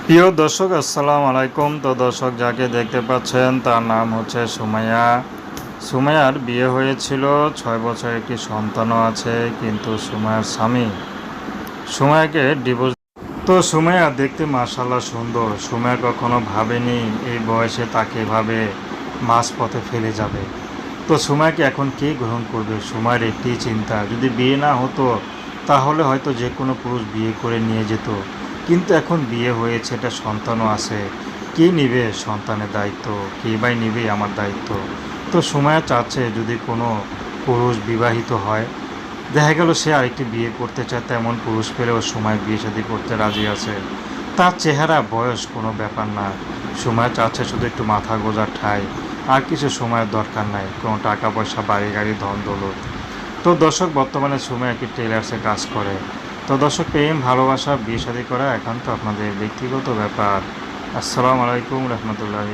প্রিয় দর্শক আসসালামু আলাইকুম। তো দর্শক যাকে দেখতে পাচ্ছেন তার নাম হচ্ছে সুমাইয়া। সুমাইয়ার বিয়ে হয়েছিল, 6 বছর একটি সন্তানও আছে, কিন্তু সুমাইয়ার স্বামী সুমাইয়াকে ডিভোর্স। তো সুমাইয়া দেখতে মাশাআল্লাহ সুন্দর। সুমাইয়া কখনো ভাবেনি এই বয়সে তাকে এভাবে মাঝপথে ফেলে যাবে। তো সুমাইয়াকে এখন কে গ্রহণ করবে? সুমাইয়ার একটি চিন্তা, যদি বিয়ে না হতো তাহলে হয়তো যে কোনো পুরুষ বিয়ে করে নিয়ে যেত, কিন্তু এখন বিয়ে হয়েছে, এটা সন্তানও আছে। কে নিবে সন্তানের দায়িত্ব? কে বাই নিবে আমার দায়িত্ব? তো সুমাইয়া চাচ্ছে যদি কোনো পুরুষ বিবাহিত হয়, দেখা গেল সে আরেকটি বিয়ে করতে চায়, তেমন পুরুষ পেলেও সময় বিয়ে শাদী করতে রাজি আছে। তার চেহারা বয়স কোনো ব্যাপার না। সময় চাচ্ছে শুধু একটু মাথা গোঁজার ঠাই, আর কিছু সময়ের দরকার নাই, কোনো টাকা পয়সা বাড়ি গাড়ি ধন দৌলত। তো দর্শক বর্তমানে সময় একটি টেলার্সে কাজ করে। তো দর্শক প্রেম ভালোবাসা বিয়ে শাদী করা একান্ত আপনাদের ব্যক্তিগত ব্যাপার। আসসালামু আলাইকুম রহমতুল্লাহ।